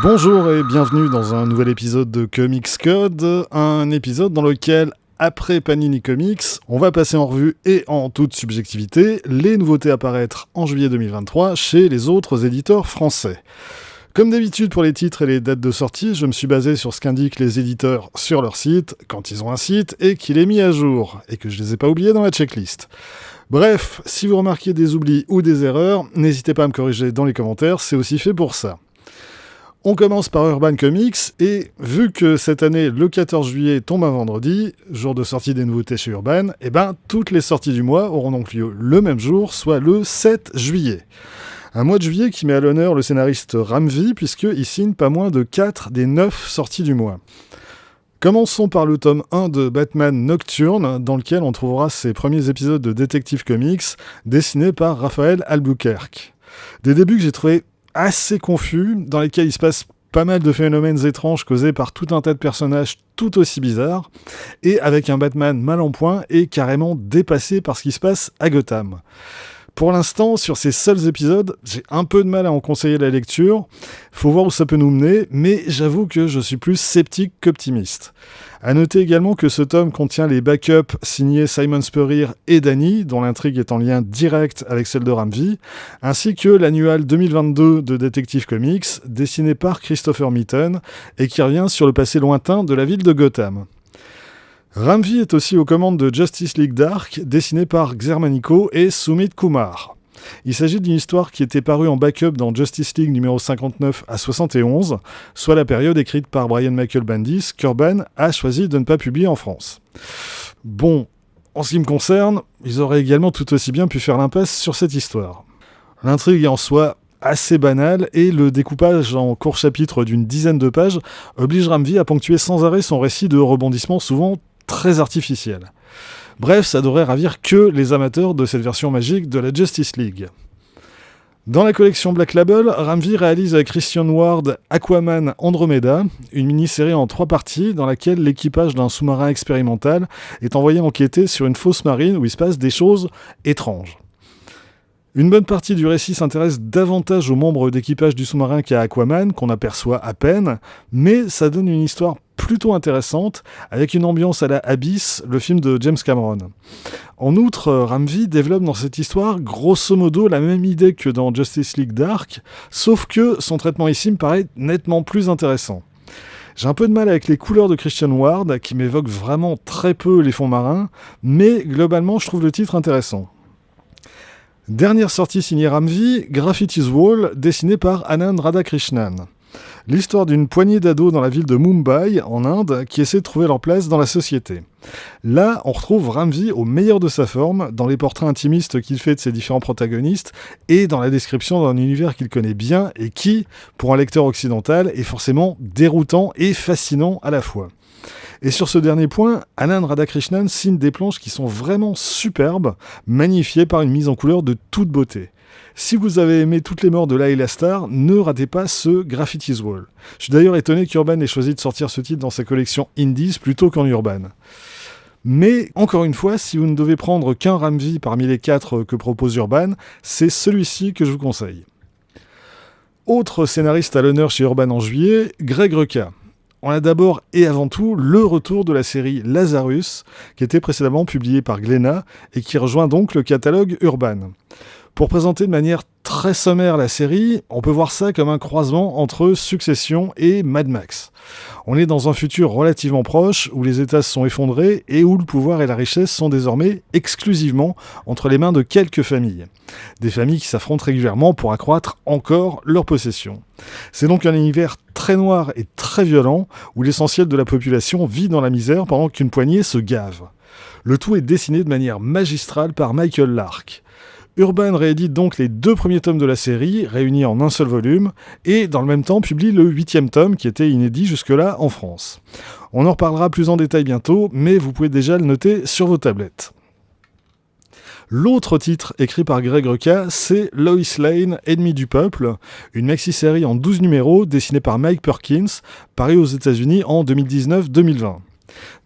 Bonjour et bienvenue dans un nouvel épisode de Comics Code, un épisode dans lequel, après Panini Comics, on va passer en revue et en toute subjectivité les nouveautés à paraître en juillet 2023 chez les autres éditeurs français. Comme d'habitude pour les titres et les dates de sortie, je me suis basé sur ce qu'indiquent les éditeurs sur leur site, quand ils ont un site et qu'il est mis à jour, et que je les ai pas oubliés dans la checklist. Bref, si vous remarquez des oublis ou des erreurs, n'hésitez pas à me corriger dans les commentaires, c'est aussi fait pour ça. On commence par Urban Comics, et vu que cette année, le 14 juillet tombe un vendredi, jour de sortie des nouveautés chez Urban, toutes les sorties du mois auront donc lieu le même jour, soit le 7 juillet. Un mois de juillet qui met à l'honneur le scénariste Ramvi, puisqu'il signe pas moins de 4 des 9 sorties du mois. Commençons par le tome 1 de Batman Nocturne, dans lequel on trouvera ses premiers épisodes de Detective Comics, dessinés par Raphaël Albuquerque. Des débuts que j'ai trouvés assez confus, dans lesquels il se passe pas mal de phénomènes étranges causés par tout un tas de personnages tout aussi bizarres, et avec un Batman mal en point et carrément dépassé par ce qui se passe à Gotham. Pour l'instant, sur ces seuls épisodes, j'ai un peu de mal à en conseiller la lecture. Faut voir où ça peut nous mener, mais j'avoue que je suis plus sceptique qu'optimiste. À noter également que ce tome contient les backups signés Simon Spurrier et Danny, dont l'intrigue est en lien direct avec celle de Ramvi, ainsi que l'annual 2022 de Detective Comics, dessiné par Christopher Meaton, et qui revient sur le passé lointain de la ville de Gotham. Ramvi est aussi aux commandes de Justice League Dark, dessiné par Xermanico et Sumit Kumar. Il s'agit d'une histoire qui était parue en backup dans Justice League numéro 59 à 71, soit la période écrite par Brian Michael Bendis, qu'Urban a choisi de ne pas publier en France. Bon, en ce qui me concerne, ils auraient également tout aussi bien pu faire l'impasse sur cette histoire. L'intrigue est en soi assez banale et le découpage en courts chapitres d'une dizaine de pages oblige Ramvi à ponctuer sans arrêt son récit de rebondissements souvent très artificiels. Bref, ça devrait ravir que les amateurs de cette version magique de la Justice League. Dans la collection Black Label, Ramvi réalise avec Christian Ward Aquaman Andromeda, une mini-série en 3 parties dans laquelle l'équipage d'un sous-marin expérimental est envoyé enquêter sur une fosse marine où il se passe des choses étranges. Une bonne partie du récit s'intéresse davantage aux membres d'équipage du sous-marin qu'à Aquaman, qu'on aperçoit à peine, mais ça donne une histoire plutôt intéressante, avec une ambiance à la Abyss, le film de James Cameron. En outre, Ramvi développe dans cette histoire grosso modo la même idée que dans Justice League Dark, sauf que son traitement ici me paraît nettement plus intéressant. J'ai un peu de mal avec les couleurs de Christian Ward, qui m'évoquent vraiment très peu les fonds marins, mais globalement je trouve le titre intéressant. Dernière sortie signée Ramvi, Graffiti's Wall, dessinée par Anand Radhakrishnan. L'histoire d'une poignée d'ados dans la ville de Mumbai, en Inde, qui essaient de trouver leur place dans la société. Là, on retrouve Ramvi au meilleur de sa forme, dans les portraits intimistes qu'il fait de ses différents protagonistes, et dans la description d'un univers qu'il connaît bien, et qui, pour un lecteur occidental, est forcément déroutant et fascinant à la fois. Et sur ce dernier point, Anand Radhakrishnan signe des planches qui sont vraiment superbes, magnifiées par une mise en couleur de toute beauté. Si vous avez aimé Toutes les morts de Laila Starr, ne ratez pas ce Graffiti's Wall. Je suis d'ailleurs étonné qu'Urban ait choisi de sortir ce titre dans sa collection Indies plutôt qu'en Urban. Mais, encore une fois, si vous ne devez prendre qu'un Ramvi parmi les 4 que propose Urban, c'est celui-ci que je vous conseille. Autre scénariste à l'honneur chez Urban en juillet, Greg Rucka. On a d'abord et avant tout le retour de la série Lazarus, qui était précédemment publiée par Glénat et qui rejoint donc le catalogue Urban. Pour présenter de manière très sommaire la série, on peut voir ça comme un croisement entre Succession et Mad Max. On est dans un futur relativement proche, où les États se sont effondrés et où le pouvoir et la richesse sont désormais exclusivement entre les mains de quelques familles. Des familles qui s'affrontent régulièrement pour accroître encore leur possession. C'est donc un univers très noir et très violent, où l'essentiel de la population vit dans la misère pendant qu'une poignée se gave. Le tout est dessiné de manière magistrale par Michael Lark. Urban réédite donc les 2 premiers tomes de la série, réunis en un seul volume, et dans le même temps publie le 8e tome, qui était inédit jusque-là en France. On en reparlera plus en détail bientôt, mais vous pouvez déjà le noter sur vos tablettes. L'autre titre écrit par Greg Rucka, c'est Lois Lane, Ennemi du peuple, une maxi-série en 12 numéros dessinée par Mike Perkins, parue aux États-Unis en 2019-2020.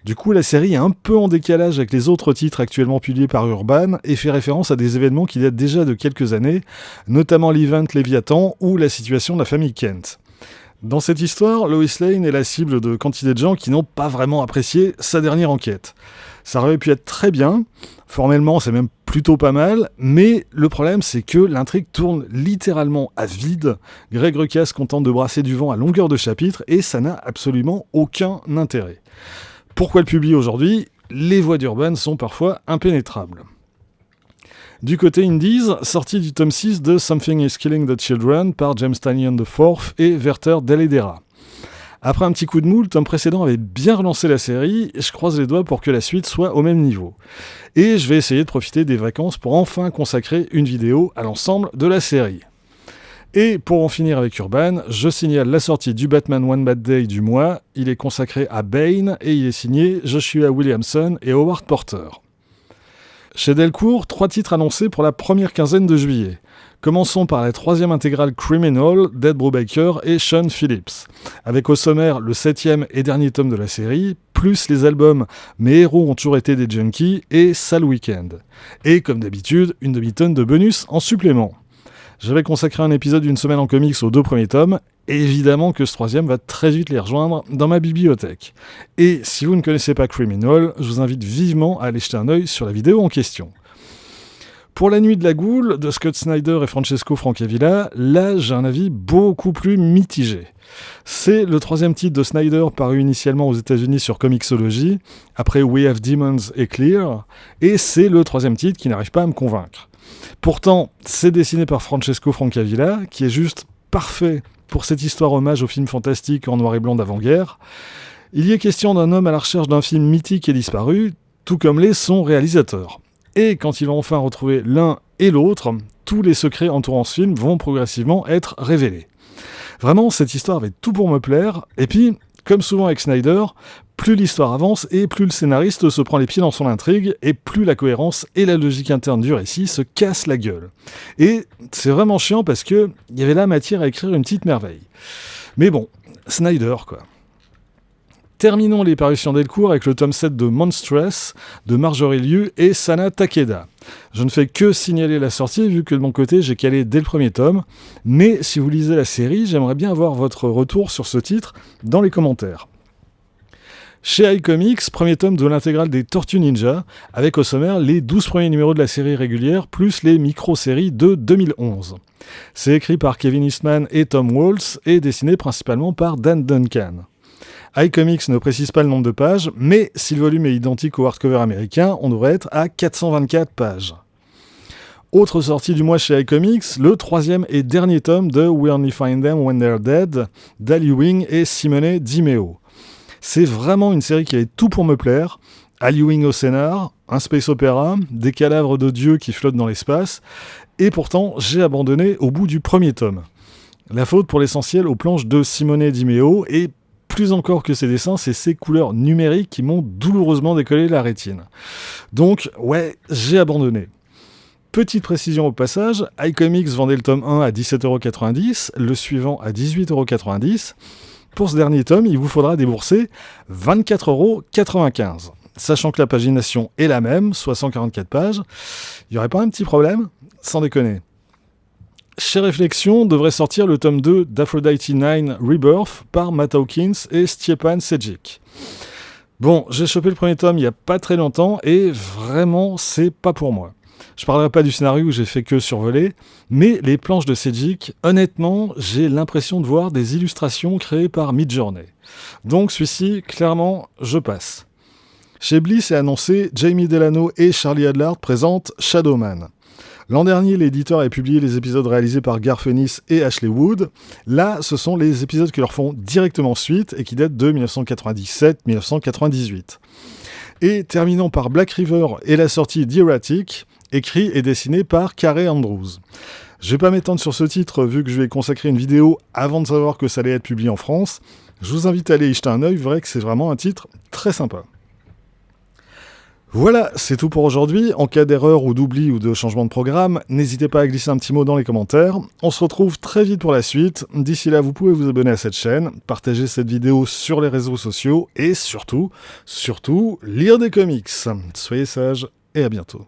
Du coup, la série est un peu en décalage avec les autres titres actuellement publiés par Urban et fait référence à des événements qui datent déjà de quelques années, notamment l'event Léviathan ou la situation de la famille Kent. Dans cette histoire, Lois Lane est la cible de quantité de gens qui n'ont pas vraiment apprécié sa dernière enquête. Ça aurait pu être très bien, formellement c'est même plutôt pas mal, mais le problème c'est que l'intrigue tourne littéralement à vide. Greg Rucka se contente de brasser du vent à longueur de chapitre et ça n'a absolument aucun intérêt. Pourquoi le publier aujourd'hui ? Les voies d'Urban sont parfois impénétrables. Du côté Indies, sortie du tome 6 de Something is Killing the Children par James Tynion IV et Werther Dell'Edera. Après un petit coup de mou, le tome précédent avait bien relancé la série, et je croise les doigts pour que la suite soit au même niveau. Et je vais essayer de profiter des vacances pour enfin consacrer une vidéo à l'ensemble de la série. Et pour en finir avec Urban, je signale la sortie du Batman One Bad Day du mois. Il est consacré à Bane et il est signé Joshua Williamson et Howard Porter. Chez Delcourt, 3 titres annoncés pour la première quinzaine de juillet. Commençons par la 3e intégrale Criminal d'Ed Brubaker et Sean Phillips, avec au sommaire le 7e et dernier tome de la série, plus les albums Mes héros ont toujours été des junkies et Sale Weekend. Et comme d'habitude, une demi-tonne de bonus en supplément. J'avais consacré un épisode d'une semaine en comics aux 2 premiers tomes, et évidemment que ce 3e va très vite les rejoindre dans ma bibliothèque. Et si vous ne connaissez pas Criminal, je vous invite vivement à aller jeter un œil sur la vidéo en question. Pour La Nuit de la Goule, de Scott Snyder et Francesco Francavilla, là j'ai un avis beaucoup plus mitigé. C'est le 3e titre de Snyder paru initialement aux États-Unis sur Comixology, après We Have Demons et Clear, et c'est le 3e titre qui n'arrive pas à me convaincre. Pourtant, c'est dessiné par Francesco Francavilla, qui est juste parfait pour cette histoire hommage au film fantastique en noir et blanc d'avant-guerre. Il y est question d'un homme à la recherche d'un film mythique et disparu, tout comme l'est son réalisateur. Et quand il va enfin retrouver l'un et l'autre, tous les secrets entourant ce film vont progressivement être révélés. Vraiment, cette histoire avait tout pour me plaire, et puis, comme souvent avec Snyder, plus l'histoire avance et plus le scénariste se prend les pieds dans son intrigue, et plus la cohérence et la logique interne du récit se cassent la gueule. Et c'est vraiment chiant parce que il y avait la matière à écrire une petite merveille. Mais bon, Snyder quoi. Terminons les parutions Delcourt avec le tome 7 de Monstress de Marjorie Liu et Sana Takeda. Je ne fais que signaler la sortie vu que de mon côté j'ai calé dès le premier tome, mais si vous lisez la série, j'aimerais bien avoir votre retour sur ce titre dans les commentaires. Chez iComics, premier tome de l'intégrale des Tortues Ninja, avec au sommaire les 12 premiers numéros de la série régulière, plus les micro-séries de 2011. C'est écrit par Kevin Eastman et Tom Waltz, et dessiné principalement par Dan Duncan. iComics ne précise pas le nombre de pages, mais si le volume est identique au hardcover américain, on devrait être à 424 pages. Autre sortie du mois chez iComics, le 3e et dernier tome de We Only Find Them When They're Dead, d'Ali Wing et Simone Di Meo. C'est vraiment une série qui avait tout pour me plaire. Ali Wing au scénar, un space opéra, des cadavres de dieux qui flottent dans l'espace, et pourtant j'ai abandonné au bout du premier tome. La faute pour l'essentiel aux planches de Simone Di Meo, et plus encore que ses dessins, c'est ses couleurs numériques qui m'ont douloureusement décollé la rétine. Donc ouais, j'ai abandonné. Petite précision au passage, iComics vendait le tome 1 à 17,90€, le suivant à 18,90€. Pour ce dernier tome, il vous faudra débourser 24,95€. Sachant que la pagination est la même, soit 144 pages, il n'y aurait pas un petit problème ? Sans déconner. Chez Réflexion devrait sortir le tome 2 d'Aphrodite 9 Rebirth par Matt Hawkins et Stjepan Sejic. Bon, j'ai chopé le premier tome il n'y a pas très longtemps et vraiment, c'est pas pour moi. Je parlerai pas du scénario où j'ai fait que survoler, mais les planches de Sejic, honnêtement, j'ai l'impression de voir des illustrations créées par Midjourney. Donc celui-ci, clairement, je passe. Chez Bliss est annoncé, Jamie Delano et Charlie Adlard présentent Shadowman. L'an dernier, l'éditeur a publié les épisodes réalisés par Garth Ennis et Ashley Wood. Là, ce sont les épisodes qui leur font directement suite et qui datent de 1997-1998. Et terminons par Black River et la sortie d'Erratic, écrit et dessiné par Carey Andrews. Je vais pas m'étendre sur ce titre vu que je vais consacrer une vidéo avant de savoir que ça allait être publié en France. Je vous invite à aller y jeter un œil, vrai que c'est vraiment un titre très sympa. Voilà, c'est tout pour aujourd'hui. En cas d'erreur ou d'oubli ou de changement de programme, n'hésitez pas à glisser un petit mot dans les commentaires. On se retrouve très vite pour la suite. D'ici là, vous pouvez vous abonner à cette chaîne, partager cette vidéo sur les réseaux sociaux et surtout, lire des comics. Soyez sages et à bientôt.